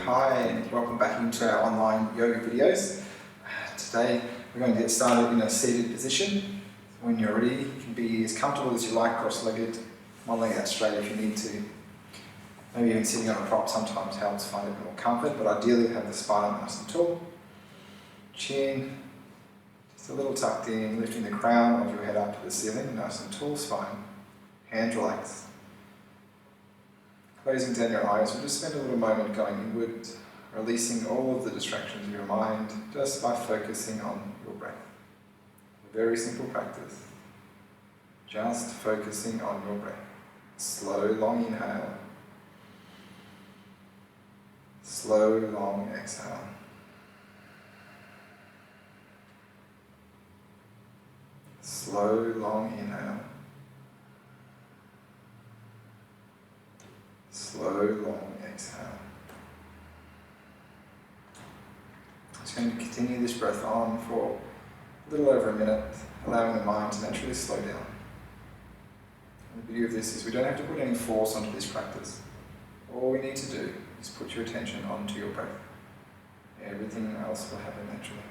Hi and welcome back into our online yoga videos. Today we're going to get started in a seated position. When you're ready, you can be as comfortable as you like, cross-legged, one leg out straight if you need to. Maybe even sitting on a prop sometimes helps find a bit more comfort, but ideally have the spine nice and tall. Chin just a little tucked in, lifting the crown of your head up to the ceiling, nice and tall spine. Hands relaxed. Closing down your eyes, we'll just spend a little moment going inward, releasing all of the distractions of your mind just by focusing on your breath. A very simple practice. Just focusing on your breath. Slow, long inhale. Slow, long exhale. Slow, long inhale. Slow, long exhale. Just going to continue this breath on for a little over a minute, allowing the mind to naturally slow down. And the beauty of this is we don't have to put any force onto this practice. All we need to do is put your attention onto your breath. Everything else will happen naturally.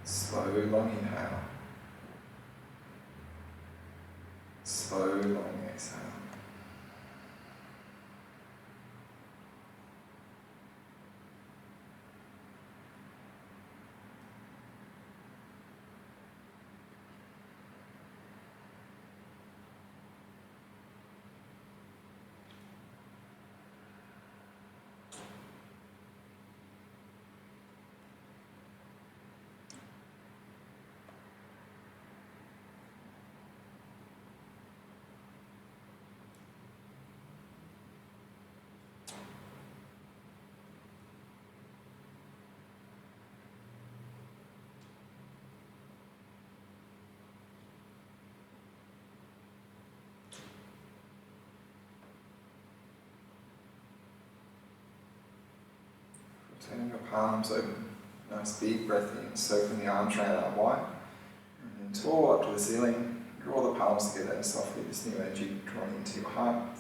Slow, long inhale. Slow, long exhale. Turning your palms open, nice deep breath in, circling the arms round out wide, and then tall up to the ceiling. Draw the palms together and softly this new energy drawing into your heart,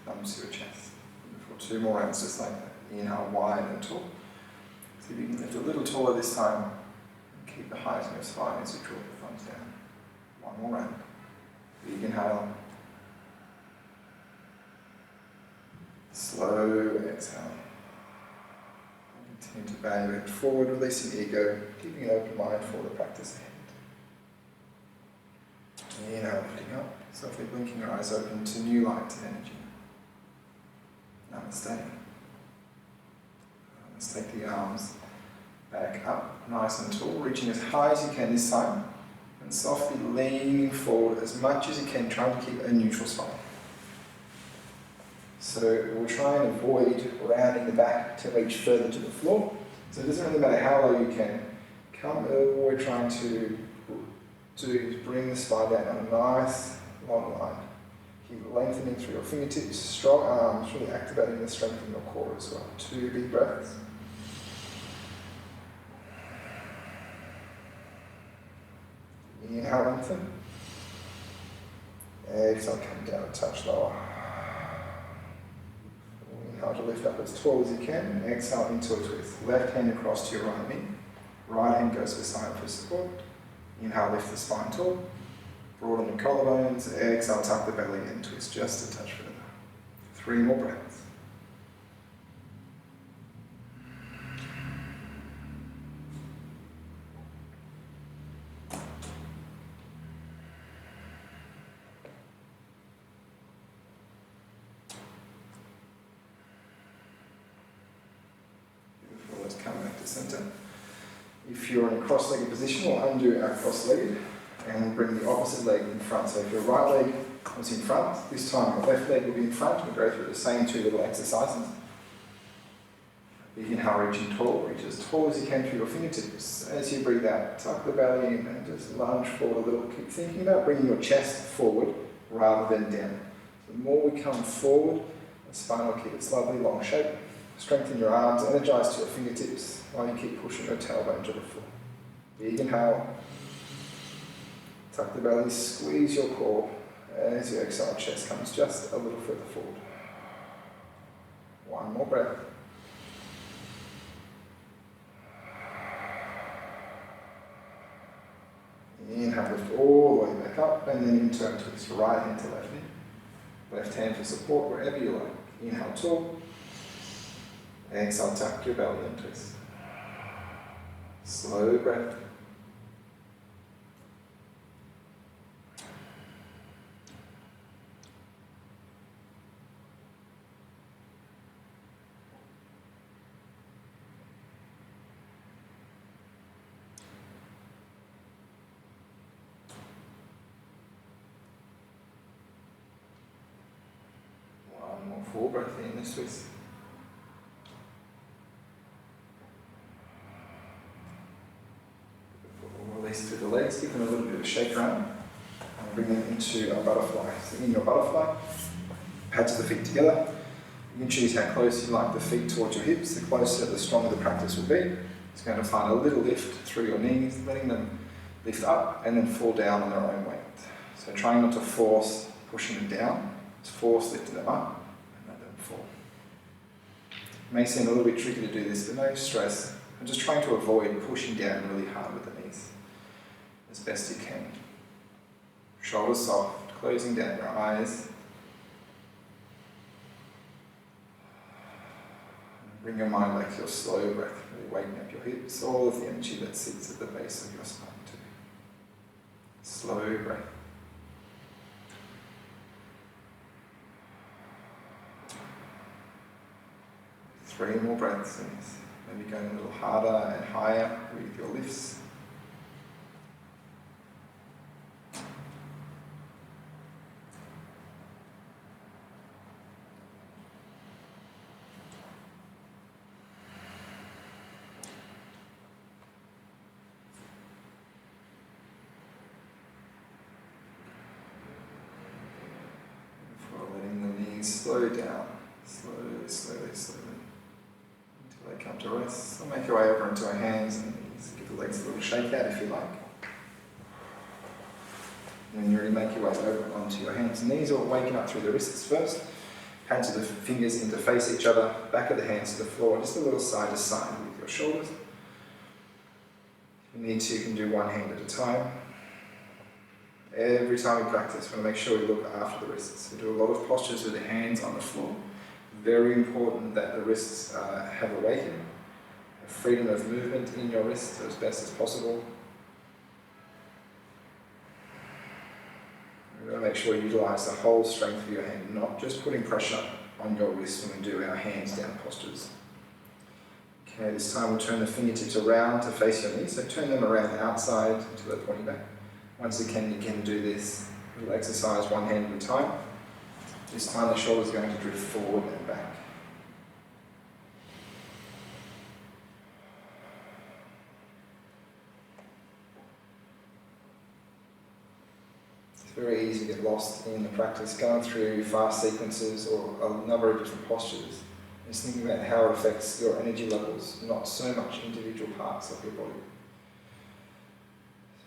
thumbs to your chest. For 2 more rounds just like that. Inhale wide and tall. See if you can lift a little taller this time and keep the height in your spine as you draw the thumbs down. 1 more round. Big inhale. Slow exhale. Continue to bow your head forward, releasing ego, keeping an open mind for the practice ahead. Inhale, lifting up, softly blinking your eyes open to new light and energy. Namaste. Let's take the arms back up, nice and tall, reaching as high as you can this time, and softly leaning forward as much as you can, trying to keep a neutral spine. So we'll try and avoid rounding the back to reach further to the floor. So it doesn't really matter how low you can. All we're trying to do is bring the spine down on a nice long line. Keep lengthening through your fingertips, strong arms, really activating the strength in your core as well. 2 big breaths. Inhale, lengthen. Exhale, come down a touch lower. Inhale to lift up as tall as you can. Exhale into a twist. Left hand across to your right knee. Right hand goes beside for support. Inhale, lift the spine tall. Broaden the collarbones. Exhale, tuck the belly and twist just a touch further. 3 more breaths. Come back to center. If you're in a cross-legged position, we'll undo our cross-legged and we'll bring the opposite leg in front. So if your right leg was in front, this time your left leg will be in front. We'll go through the same 2 little exercises. Big inhale, reaching tall. Reach as tall as you can through your fingertips. As you breathe out, tuck the belly in and just lunge forward a little. Keep thinking about bringing your chest forward rather than down. So the more we come forward, the spine will keep its lovely long shape. Strengthen your arms, energize to your fingertips while you keep pushing your tailbone to the floor. Big inhale. Tuck the belly, squeeze your core. As you exhale, chest comes just a little further forward. 1 more breath. inhale, lift all the way back up, and then in turn twist your right hand to left knee. Left hand for support wherever you like. Inhale, tall. Exhale, tuck your belly and twist. Slow breath. One more full breath in this twist. Release through the legs, give them a little bit of a shake around, and bring them into a butterfly. So in your butterfly, pads of the feet together. You can choose how close you like the feet towards your hips. The closer, the stronger the practice will be. It's going to find a little lift through your knees, letting them lift up and then fall down on their own weight. So trying not to force pushing them down, just force lifting them up and let them fall. It may seem a little bit tricky to do this, but no stress. I'm just trying to avoid pushing down really hard with the knees as best you can. Shoulders soft, closing down your eyes. Bring your mind back to your slow breath, really waking up your hips, all of the energy that sits at the base of your spine too. Slow breath. Three more breaths in this. Maybe going a little harder and higher with your lifts. Slow down, slowly, until they come to rest. So make your way over into our hands and knees. Give the legs a little shake out if you like. And then you really make your way over onto your hands and knees, or waking up through the wrists first. Hands of the fingers interface each other, back of the hands to the floor, just a little side to side with your shoulders. If you need to, you can do one hand at a time. Every time we practice, we want to make sure we look after the wrists. We do a lot of postures with the hands on the floor. Very important that the wrists have awakened, have freedom of movement in your wrists as best as possible. We want to make sure you utilize the whole strength of your hand, not just putting pressure on your wrists when we do our hands down postures. Okay, this time we'll turn the fingertips around to face your knees, so turn them around outside until they're pointing back. Once again, you can do this little exercise one hand at a time. This time the shoulders are going to drift forward and back. It's very easy to get lost in the practice, going through fast sequences or a number of different postures. Just thinking about how it affects your energy levels, not so much individual parts of your body.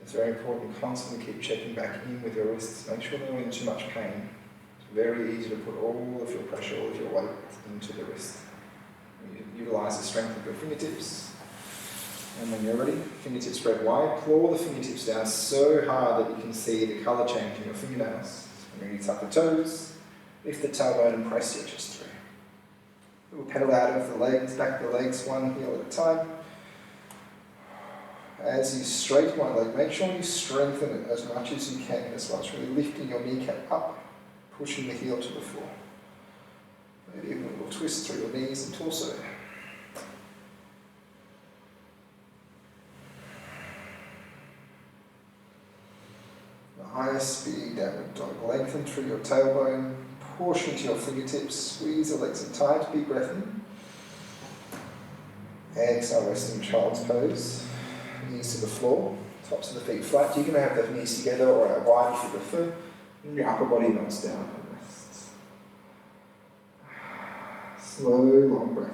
It's very important to constantly keep checking back in with your wrists. Make sure they're not in too much pain. It's very easy to put all of your pressure, all of your weight into the wrist. You utilize the strength of your fingertips. And when you're ready, fingertips spread wide. Claw the fingertips down so hard that you can see the colour change in your fingernails. And really tuck the toes, lift the tailbone and press your chest through. We'll pedal out of the legs, back of the legs, one heel at a time. As you straighten one leg, make sure you strengthen it as much as you can as well. It's really lifting your kneecap up, pushing the heel to the floor. Maybe even a little twist through your knees and torso. The highest speed downward dog. Lengthen through your tailbone, push into your fingertips, squeeze the legs in tight, big breath in. Exhale, resting child's pose. Knees to the floor, tops of the feet flat. You can have the knees together or out wide if you prefer. And your upper body melts down and rests. Slow, long breath.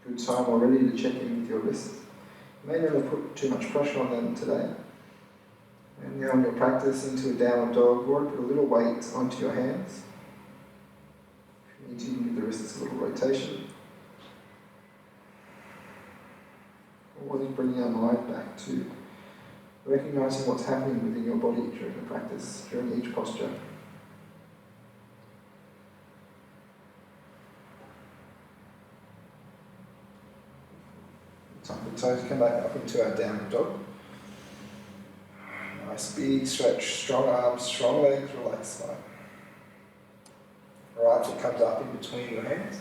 Good time already to check in with your wrists. You may never put too much pressure on them today. And now in your practice into a downward dog, or put a little weight onto your hands. If you need to, give the wrists a little rotation. Always bringing our mind back to recognizing what's happening within your body during the practice, during each posture. Tuck the toes, come back up into our downward dog. Nice big stretch, strong arms, strong legs, relaxed spine. Right foot comes up in between your hands.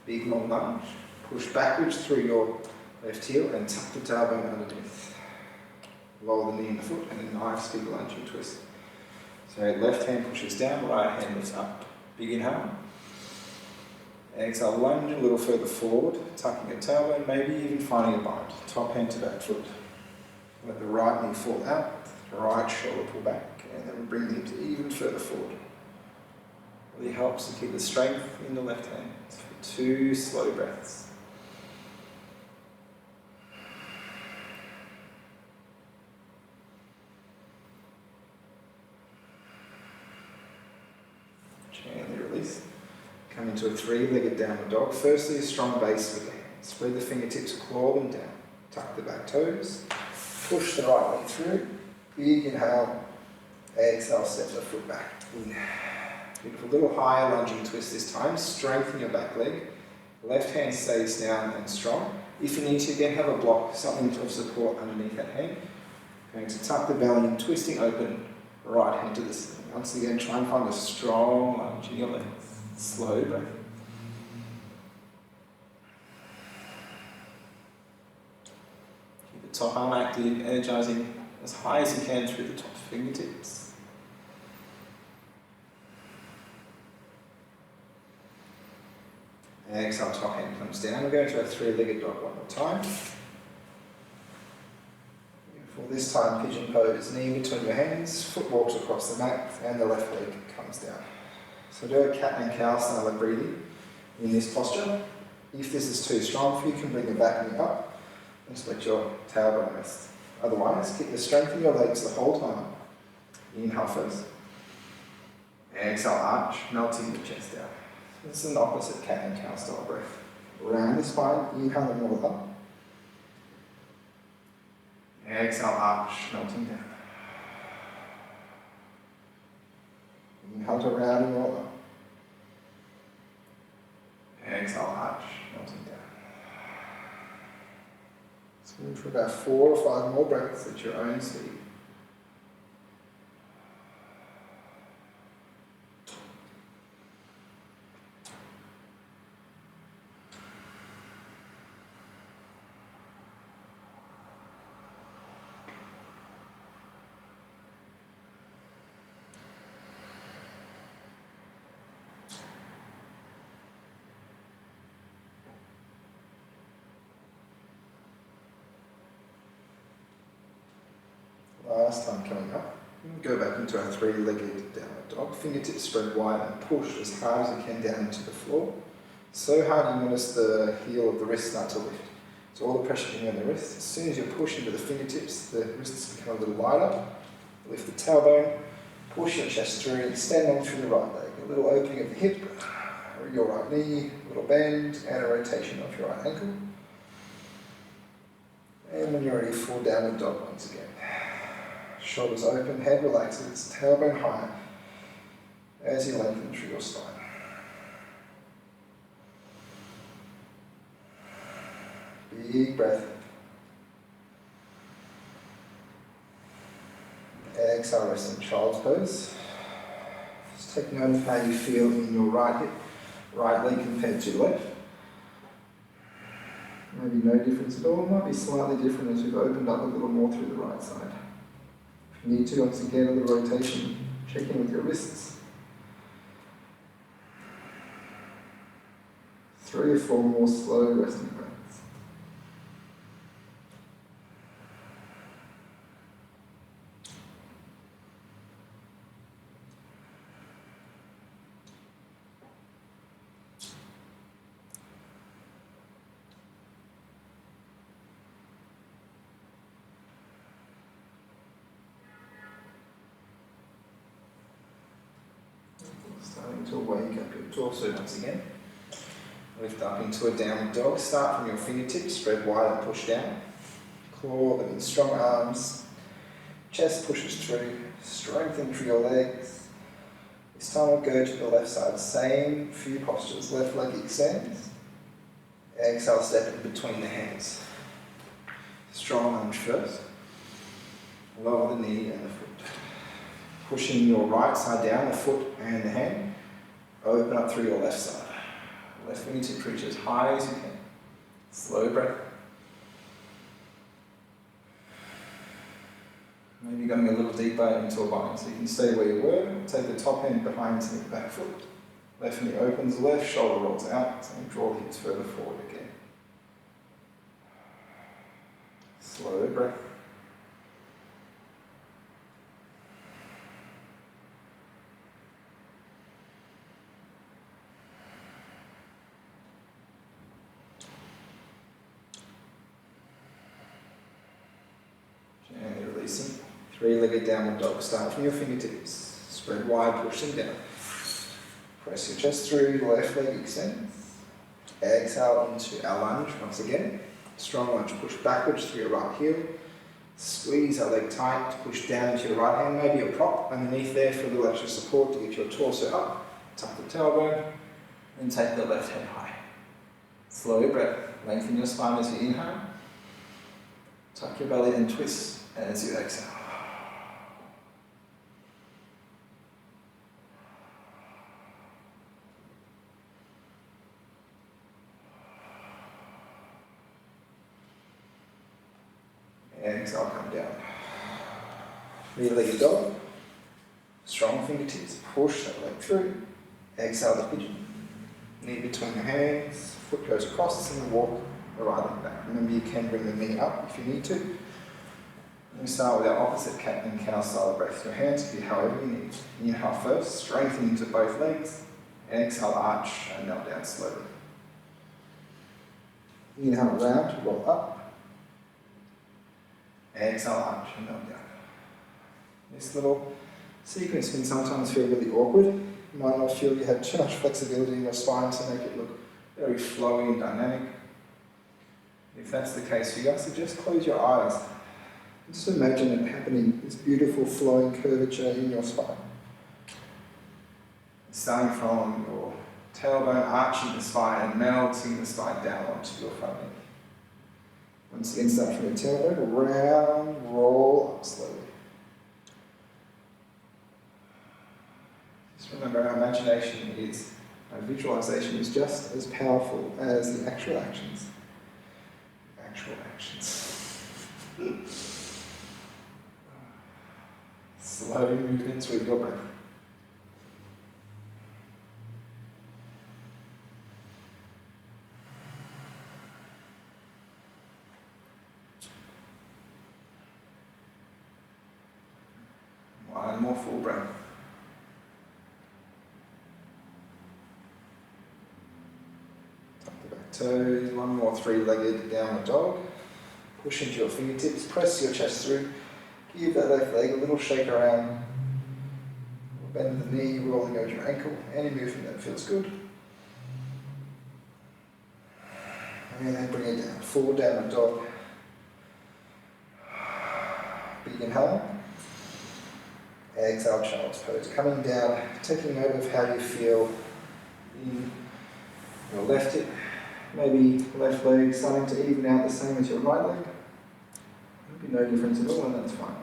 Big long lunge. Push backwards through your left heel and tuck the tailbone underneath. Lower the knee in the foot and a nice big lunging twist. So left hand pushes down, right hand lifts up. Big inhale. Exhale, lunge a little further forward, tucking your tailbone, maybe even finding a bind. Top hand to back foot. Let the right knee fall out, right shoulder pull back, and then bring the hips even further forward. Really helps to keep the strength in the left hand for 2 slow breaths. Gently release. Come into a 3-legged downward dog. Firstly, a strong base with the hands. Spread the fingertips, claw them down. Tuck the back toes. Push the right leg through. Big inhale. Exhale, step the foot back. In. Beautiful. Little higher lunging twist this time. Strengthen your back leg. Left hand stays down and strong. If you need to, again, have a block, something of support underneath that hand. Going to tuck the belly in, twisting open. Right hand to the ceiling. Once again, try and find a strong lunge in your legs. Slow breath. Keep the top arm active, energizing as high as you can through the top fingertips. Exhale, top hand comes down. We're going to a 3-legged dog one more time. Beautiful. This time, pigeon pose, knee between your hands, foot walks across the mat, and the left leg comes down. So do a cat and cow style of breathing in this posture. If this is too strong for you, you can bring the back knee up and just let your tailbone rest. Otherwise, keep the strength in your legs the whole time. Inhale first. Exhale, arch, melting the chest down. This is an opposite cat and cow style breath. Round the spine, inhale and roll up. Exhale, arch, melting down. Inhale to round and roll up. Exhale, arch, melting down. Let's move for about 4 or 5 more breaths at your own speed. Last time coming up, go back into our 3-legged downward dog. Fingertips spread wide and push as hard as you can down into the floor. So hard you notice the heel of the wrist start to lift. So all the pressure being on the wrist. As soon as you push into the fingertips, the wrists become a little lighter. Lift the tailbone, push your chest through, extend on through the right leg. A little opening of the hip, your right knee, a little bend, and a rotation of your right ankle. And when you're ready, full downward dog once again. Shoulders open, head relaxes, tailbone higher as you lengthen through your spine. Big breath. Exhale, rest in child's pose. Just take note of how you feel in your right hip, right leg compared to your left. Maybe no difference at all. It might be slightly different as you've opened up a little more through the right side. If you need to, once again, a little rotation, check in with your wrists. 3 or 4 more slow resting breaths. Starting to wake up your torso once again. Lift up into a downward dog. Start from your fingertips, spread wide and push down. Claw them in strong arms. Chest pushes through. Strengthen through your legs. This time we'll go to the left side. Same few postures. Left leg extends. Exhale, step in between the hands. Strong lunge first. Lower the knee and the foot. Pushing your right side down, the foot and the hand. Open up through your left side. Left fingertip reach as high as you can. Slow breath. Maybe going a little deeper into a bind, so you can stay where you were. Take the top hand behind to the back foot. Left knee opens, left shoulder rolls out, so you draw the hips further forward again. Slow breath. Gently releasing. Three-legged downward dog. Start from your fingertips. Spread wide, push them down. Press your chest through, left leg extends. Exhale into our lunge once again. Strong lunge, push backwards through your right heel. Squeeze our leg tight, push down into your right hand, maybe a prop underneath there for a little extra support to get your torso up. Tuck the tailbone, and take the left hand high. Slow your breath, lengthen your spine as you inhale. Tuck your belly and twist as you exhale. Exhale, come down. Three-legged dog. Strong fingertips. Push that leg through. Exhale the pigeon. Knee between your hands. Foot goes across and walk the right leg back. Remember, you can bring the knee up if you need to. We start with our opposite cat and cow style breath. Your hands can be however you need. Inhale first, strengthen into both legs. Exhale, arch and melt down slowly. Inhale round, roll up. Exhale, arch and melt down. This little sequence can sometimes feel really awkward. You might not feel you have too much flexibility in your spine to make it look very flowy and dynamic. If that's the case for you guys, so just close your eyes. Just imagine it happening, this beautiful flowing curvature in your spine. Starting from your tailbone, arching the spine and melting the spine down onto your front leg. Once again, start from your tailbone, round, roll up slowly. Just remember, our imagination is, our visualization is just as powerful as the actual actions. Slow movements with your breath. One more full breath. Tuck the back toes. One more three-legged downward dog. Push into your fingertips. Press your chest through. Give that left leg a little shake around. Bend the knee, rolling over your ankle. Any movement that feels good. And then bring it down. Forward downward dog. Big inhale. Exhale, child's pose. Coming down, taking note of how you feel in your left hip. Maybe left leg starting to even out the same as your right leg. There'll be no difference at all, and that's fine.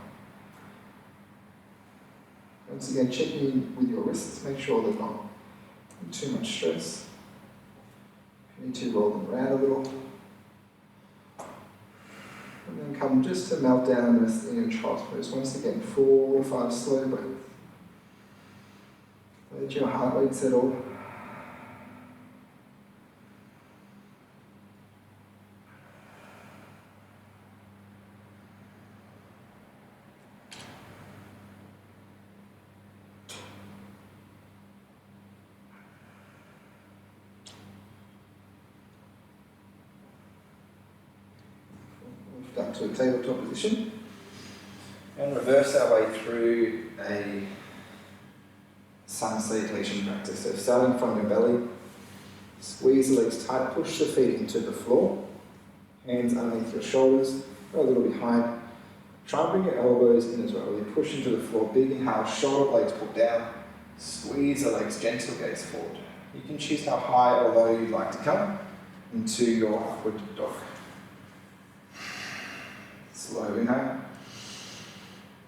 Once again, checking in with your wrists. Make sure they're not in too much stress. If you need to, roll them around a little. And then come just to melt down and rest in your child's pose. Once again, 4 or 5 slow breaths. Let your heart rate settle. Up to a tabletop position and reverse our way through a sun salutation practice. So starting from your belly, Squeeze the legs tight, push the feet into the floor. Hands underneath your shoulders, a little behind. Try and bring your elbows in as well. Really push into the floor. Big inhale, shoulder blades pull down. Squeeze the legs, gentle gaze forward. You can choose how high or low you'd like to come into your upward dog. Slow inhale.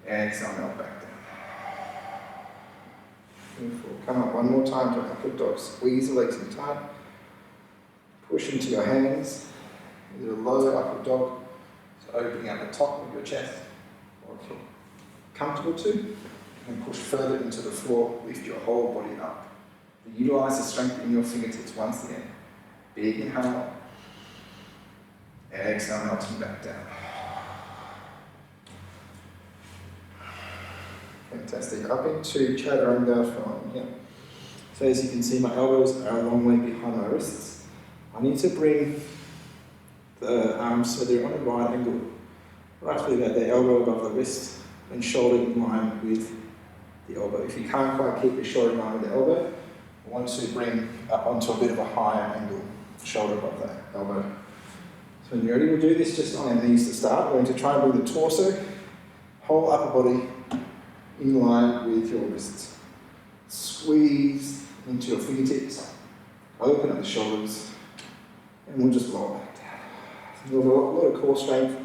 Exhale, melt back down. Beautiful. Come up one more time to an upward dog. Squeeze the legs in tight. Push into your hands. Either a low upward dog, so opening up the top of your chest, or if you're comfortable to, and push further into the floor, lift your whole body up. Utilize the strength in your fingertips once again. Big inhale. Exhale, melting back down. Fantastic. Up into Chaturanga from here. So as you can see, my elbows are a long way behind my wrists. I need to bring the arms so they're on a right angle, roughly about the elbow above the wrist and shoulder in line with the elbow. If you can't quite keep your shoulder in line with the elbow, I want to bring up onto a bit of a higher angle, shoulder above that elbow. So when you're ready, we'll do this just on our knees to start. We're going to try and bring the torso, whole upper body in line with your wrists. Squeeze into your fingertips, open up the shoulders, and we'll just lower back down. A lot of core strength,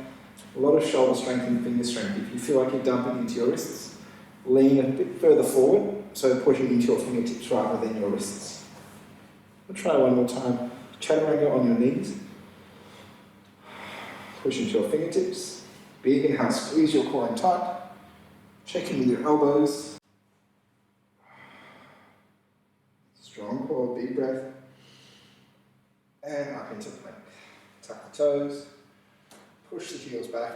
a lot of shoulder strength and finger strength. If you feel like you're dumping into your wrists, lean a bit further forward, so pushing into your fingertips rather than your wrists. We'll try one more time. Chaturanga on your knees. Push into your fingertips. Big inhale, squeeze your core in tight. Check in with your elbows. Strong core, big breath. And up into plank. Tuck the toes. Push the heels back.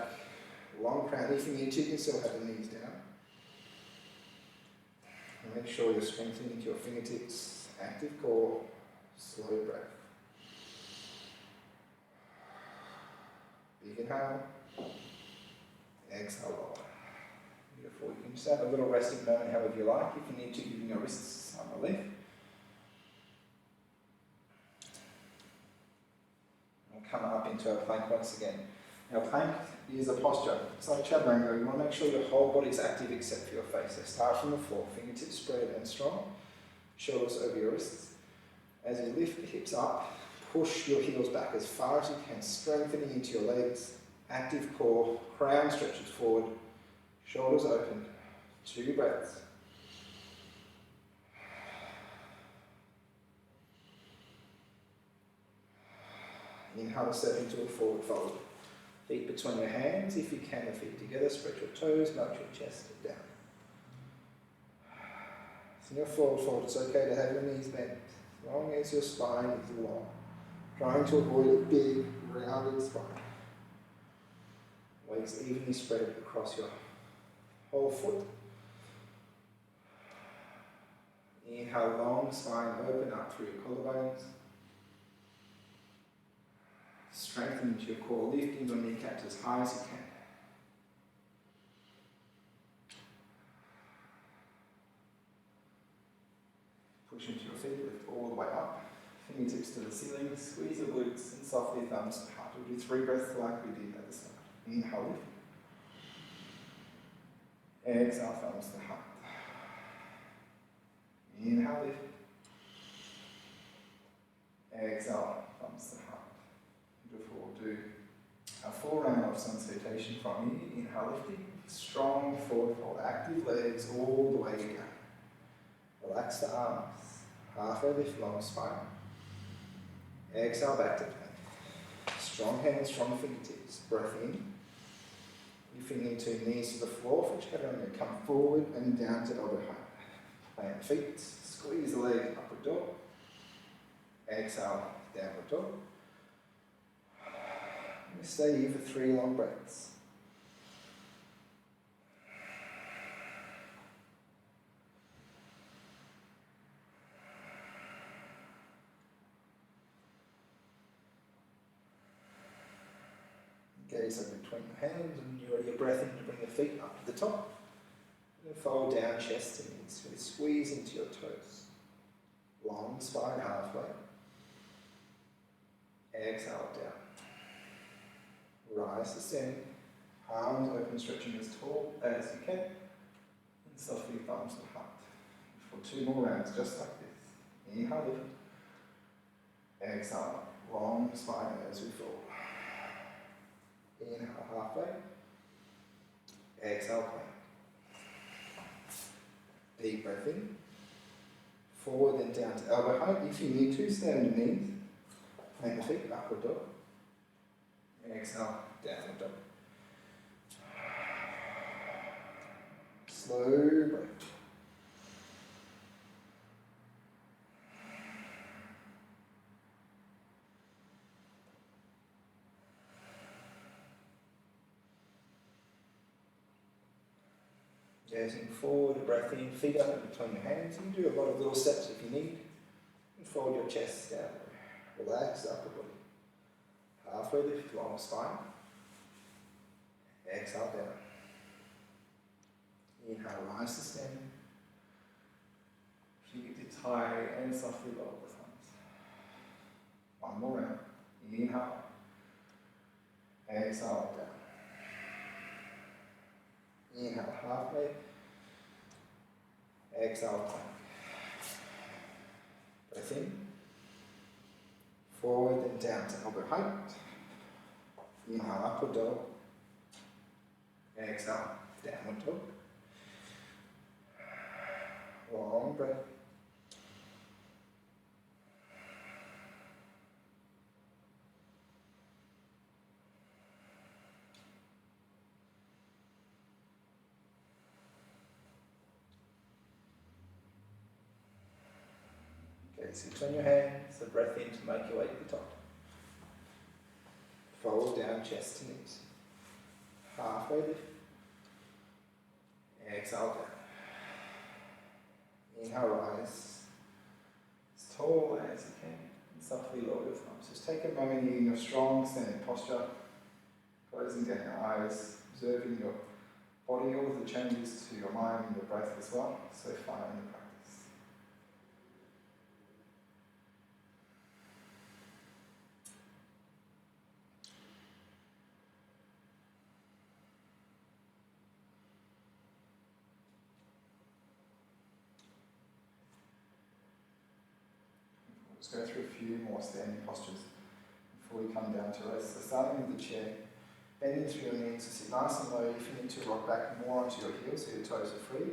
Long crown. If you need to, you can still have the knees down. And make sure you're strengthening into your fingertips. Active core. Slow breath. Big inhale. Exhale, lower. Beautiful. You can just have a little resting moment however you like. If you need to, giving your wrists some relief. And come up into a plank once again. Now plank is a posture. It's like Chaturanga. You want to make sure your whole body is active except for your face. So start from the floor. Fingertips spread and strong. Shoulders over your wrists. As you lift the hips up, push your heels back as far as you can, strengthening into your legs. Active core, crown stretches forward, shoulders open. 2 breaths. Inhale to step into a forward fold. Feet between your hands, if you can, the feet together. Spread your toes, melt your chest down. So in your forward fold, it's okay to have your knees bent, as long as your spine is long. Trying to avoid a big, rounded spine. Legs evenly spread across your whole foot. Inhale, long spine, open up through your collarbones. Strengthen into your core, lifting your kneecaps as high as you can. Push into your feet, lift all the way up. Fingertips to the ceiling, squeeze your glutes and softly thumbs to heart. We'll do 3 breaths like we did at the start. Inhale, lift. Exhale, thumbs to heart. Inhale, lift. Exhale, thumbs to heart. Beautiful. We'll do a full round of sun salutation from here. Inhale, lifting. Strong forward fold. Active legs all the way down. Relax the arms. Halfway lift, long spine. Exhale, back to plank. Strong hands, strong fingertips. Breath in. If you need to, knees to the floor for Chaturanga. Come forward and down to elbow height. Plant feet. Squeeze the leg, upward dog. Exhale, downward dog. Stay here for 3 long breaths. Gaze up between your hands and you let your breath in to bring the feet up to the top. And fold down, chest to knees. Really squeeze into your toes. Long spine halfway. Exhale down. Rise to standing. Palms open, stretching as tall as you can. And softly thumbs to heart. For 2 more rounds, just like this. Inhale, lift. Exhale, long spine as we fall. Inhale, halfway. Exhale, plank. Deep breath in. Forward then down to elbow height. If you need to, stand on your knees. Plant the feet, upward dog. Exhale, downward dog. Slow breath. Gazing forward, breath in, feet up in between your hands. You can do a lot of little steps if you need. And fold your chest down. Relax upper body. Halfway lift, long spine. Exhale down. Inhale, rise to standing. Fingertips high and softly lower the thumbs. One more round. Inhale. Exhale down. Inhale, halfway. Exhale, plank. Breath in. Forward and down to elbow height. Inhale, upward dog. Exhale, downward dog. Long breath. Okay, sit on your hands, so breath in to make your way to the top. Fold down, chest to knees. Halfway lift. Exhale down. Inhale, rise as tall as you can, and softly lower your thumbs. Just take a moment here in your strong standing posture, closing down your eyes, observing your body, all of the changes to your mind and your breath as well, so far in the practice. Let's go through a few more standing postures before we come down to rest. So starting with the chair, bending through your knees to sit nice and low. If you need to rock back more onto your heels so your toes are free.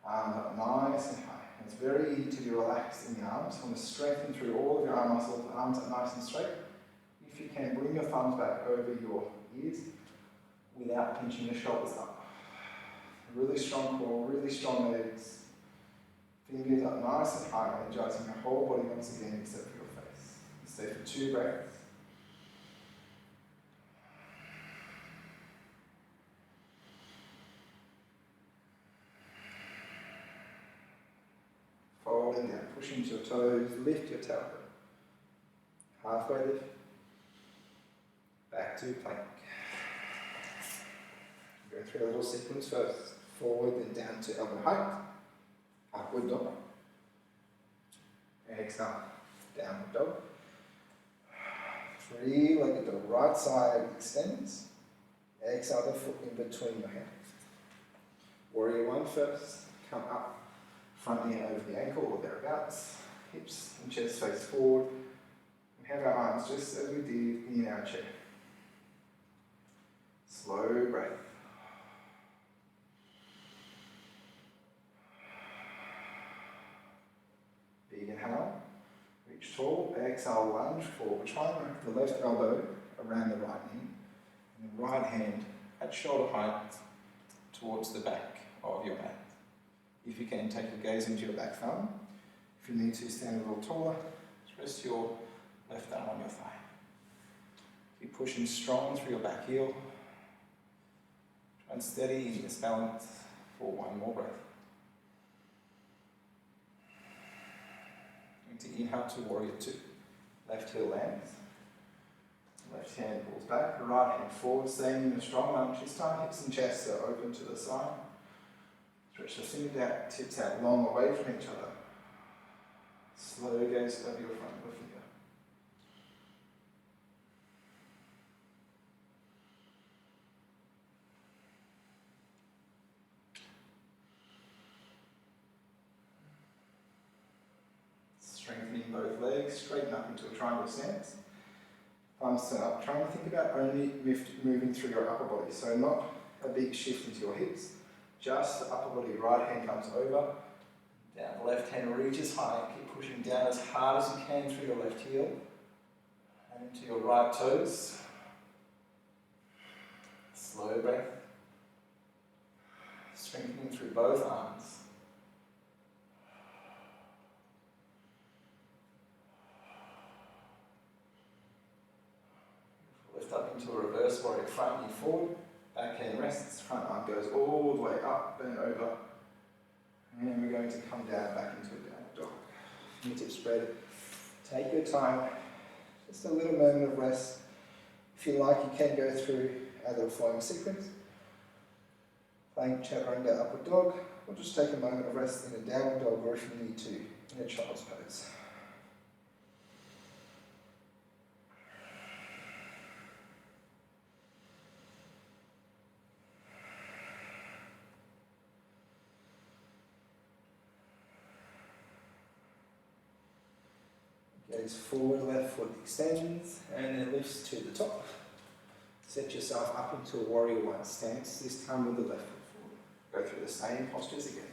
Arms up nice and high. And it's very easy to be relaxed in the arms. You want to strengthen through all of your arm muscles, arms up nice and straight. If you can, bring your thumbs back over your ears without pinching your shoulders up. Really strong core, really strong legs. Fingers up nice and high, energizing your whole body once again except for your face. Stay for 2 breaths. Folding down, push into your toes, lift your tailbone. Halfway lift. Back to plank. Go through a little sequence first. Forward, then down to elbow height. Upward dog. Exhale. Downward dog. 3-legged dog. Right side extends. Exhale the foot in between your hands. Warrior 1 first. Come up. Front knee over the ankle or thereabouts. Hips and chest face forward. We have our arms just as we did in our chair. Slow breath. Big inhale, reach tall, exhale, lunge forward. Try and wrap the left elbow around the right knee and the right hand at shoulder height towards the back of your mat. If you can, take your gaze into your back thumb. If you need to, stand a little taller, just rest your left arm on your thigh. Keep pushing strong through your back heel. Try and steady in this balance for 1 more breath. To inhale to warrior 2. Left heel lands. Left hand pulls back. Right hand forward, staying in a strong lunge. This time hips and chest are open to the side. Stretch the fingertips out long away from each other. Slow gaze over your front of the finger. legs straighten up into a triangle stance. Thumbs turn up. Trying to think about only moving through your upper body. So not a big shift into your hips, just the upper body. Right hand comes over, down. The left hand reaches high. Keep pushing down as hard as you can through your left heel and into your right toes. Slow breath. Strengthening through both arms. Lift up into a reverse warrior, front knee forward, back hand rests, front arm goes all the way up and over. And then we're going to come down back into a downward dog. Fingertips spread. Take your time. Just a little moment of rest. If you like, you can go through a little flowing sequence. Playing chaturanga upward dog, or just take a moment of rest in a downward dog, or if you need to, in a child's pose. Gaze forward, left foot extends, and then lifts to the top. Set yourself up into a warrior one stance, this time with the left foot forward. Go through the same postures again.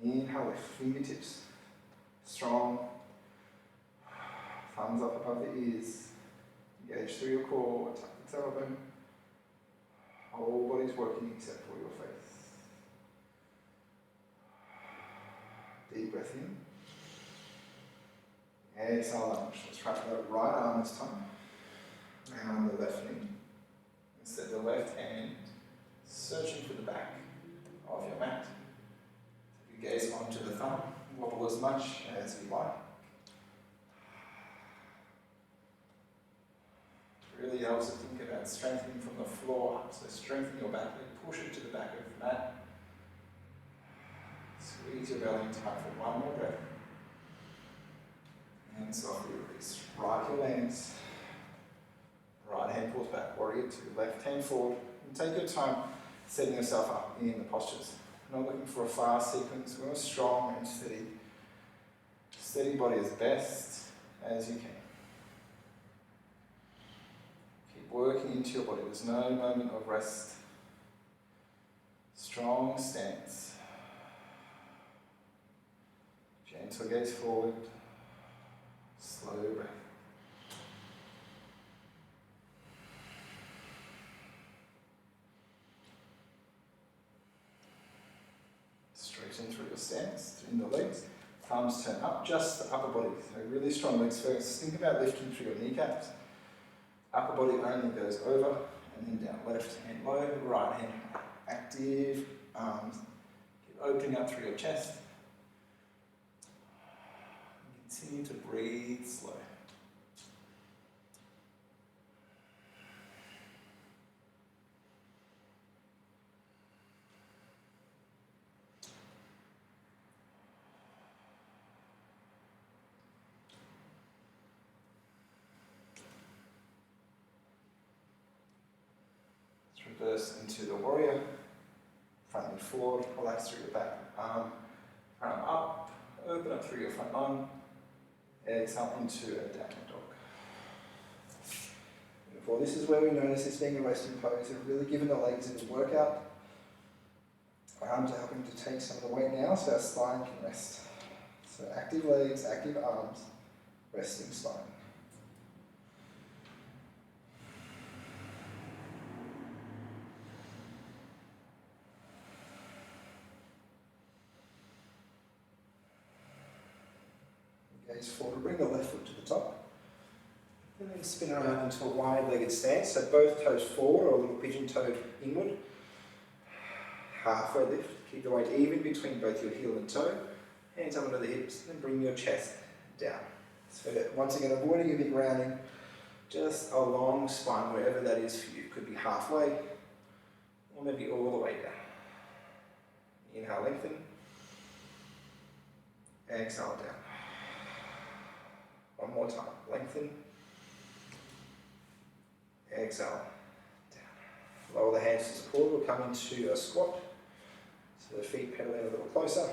Inhale, lift, fingertips strong. Thumbs up above the ears. Engage through your core, tuck the tailbone. Whole body's working except for your face. Deep breath in. Exhale, lunge. Let's try for that right arm this time. And on the left knee. Instead the left hand searching for the back of your mat. Take your gaze onto the thumb. Wobble as much as you like. It really helps to think about strengthening from the floor up. So strengthen your back leg, push it to the back of the mat. Squeeze your belly tight for one more breath. And softly release. Right heel lands. Right hand pulls back. Warrior two. Left hand forward. And take your time setting yourself up in the postures. Not looking for a fast sequence. We want a strong and steady. Steady body as best as you can. Keep working into your body. There's no moment of rest. Strong stance. Gentle gaze forward. Slow breath. Straighten through your stance, in the legs. Thumbs turn up, just the upper body. So really strong legs first. Think about lifting through your kneecaps. Upper body only goes over and then down. Left hand low, right hand high. Active arms. Keep opening up through your chest. Continue to breathe slow. Let's reverse into the warrior. Front knee forward, relax through your back arm up, open up through your front arm. Exhale into a downward dog. Beautiful. This is where we notice this being a resting pose. We've really given the legs a workout. Our arms are helping to take some of the weight now, so our spine can rest. So active legs, active arms, resting spine. Gaze forward, bring the left foot to the top. And then spin around into a wide-legged stance, so both toes forward or a little pigeon-toed inward. Halfway lift, keep the weight even between both your heel and toe. Hands up under the hips, and bring your chest down. So once again, avoiding a big rounding, just a long spine, wherever that is for you. Could be halfway, or maybe all the way down. Inhale, lengthen. Exhale, down. One more time, lengthen. Exhale, down. Lower the hands to support, we'll come into a squat. So the feet pedal in a little closer.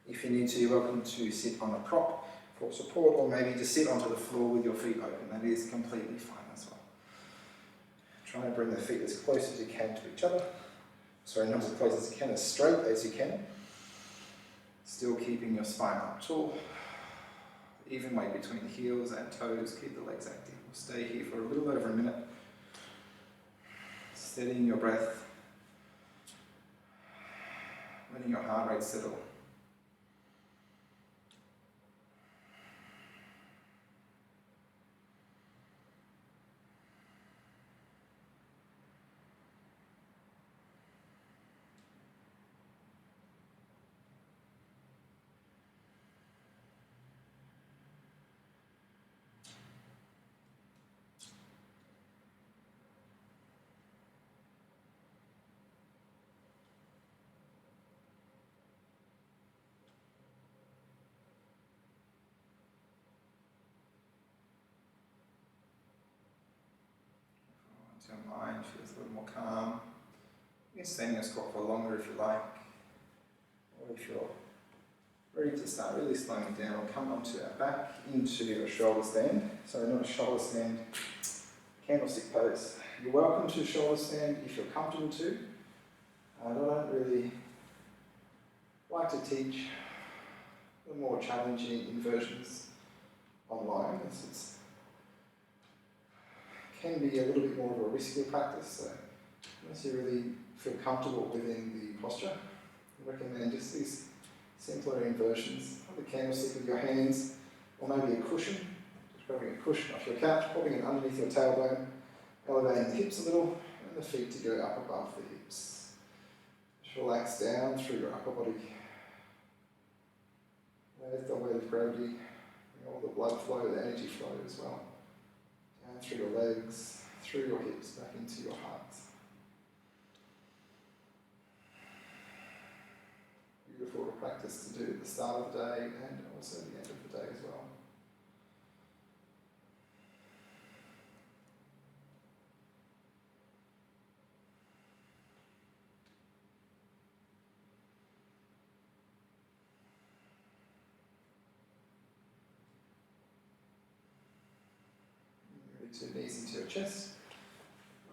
If you need to, you're welcome to sit on a prop. for support, or maybe just sit onto the floor with your feet open. That is completely fine as well. Try to bring the feet as close as you can to each other. Sorry, not as close as you can, as straight as you can. Still keeping your spine up tall. Even weight between the heels and toes, keep the legs active. We'll stay here for a little over a minute. Steadying your breath. Letting your heart rate settle. Your mind feels a little more calm. You can stay in your squat for longer if you like, or if you're ready to start really slowing down, we'll come onto our back into a shoulder stand. So not a shoulder stand, candlestick pose. You're welcome to a shoulder stand if you're comfortable to. I don't really like to teach the more challenging inversions online. It can be a little bit more of a riskier practice, so unless you really feel comfortable within the posture, I recommend just these simpler inversions. Have the candlestick with your hands, or maybe a cushion, just grabbing a cushion off your couch, popping it underneath your tailbone, elevating the hips a little, and the feet to go up above the hips. Just relax down through your upper body. Let the weight of gravity, all the blood flow, the energy flow as well. Down through your legs, through your hips, back into your heart. Beautiful practice to do at the start of the day and also the end of the day as well. Reach the knees into your chest.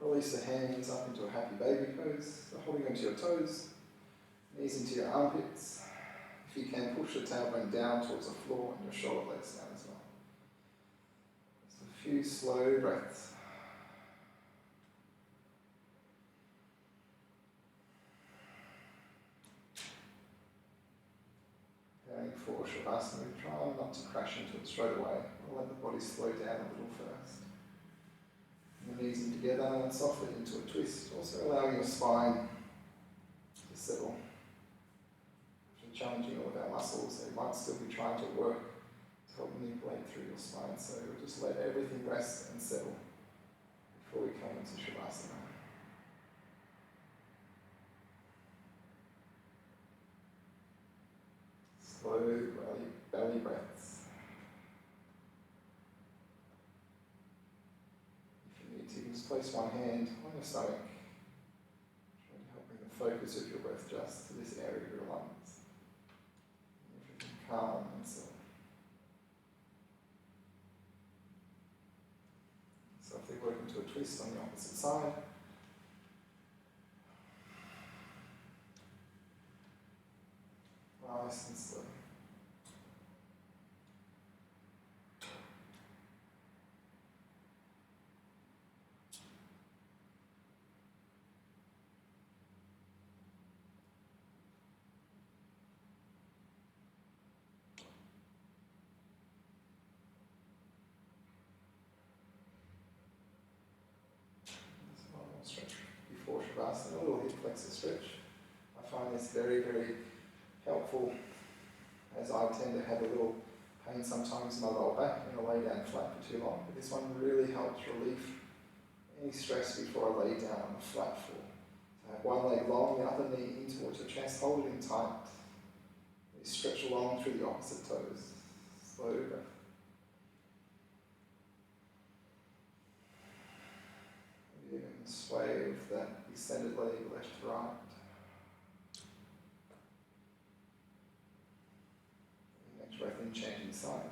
Release the hands up into a happy baby pose. So holding onto your toes, knees into your armpits. If you can, push the tailbone down towards the floor and your shoulder blades down as well. Just a few slow breaths. Going for Shavasana, try not to crash into it straight away. We'll let the body slow down a little first. The knees in together and softly into a twist, also allowing your spine to settle. Challenging all of our muscles, they might still be trying to work to help manipulate through your spine, so we'll just let everything rest and settle before we come into Shavasana. Slow belly breaths. If you need to, you can just place one hand on your stomach, trying to help bring the focus of your breath just to this area of your lungs. Calm and settle. Softly work into a twist on the opposite side. Nice and slow. Stretch before Shavasana, a little hip flexor stretch. I find this very, very helpful, as I tend to have a little pain sometimes in my lower back when I lay down flat for too long. But this one really helps relieve any stress before I lay down on the flat floor. So have one leg long, the other knee in towards your chest, hold it in tight. You stretch along through the opposite toes. Slow breath. You can sway with that extended leg left to right. Next breath in, changing side.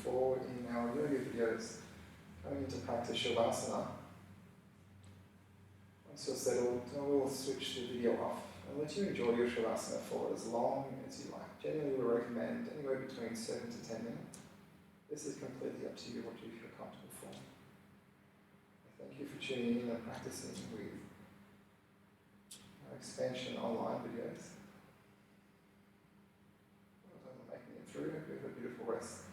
before in our yoga videos, coming into practice Shavasana. Once you're settled, we'll switch the video off and let you enjoy your Shavasana for as long as you like. Generally, we recommend anywhere between 7 to 10 minutes. This is completely up to you, what you feel comfortable for. Thank you for tuning in and practicing with our expansion online videos. Well done on making it through. Hope you have a beautiful rest.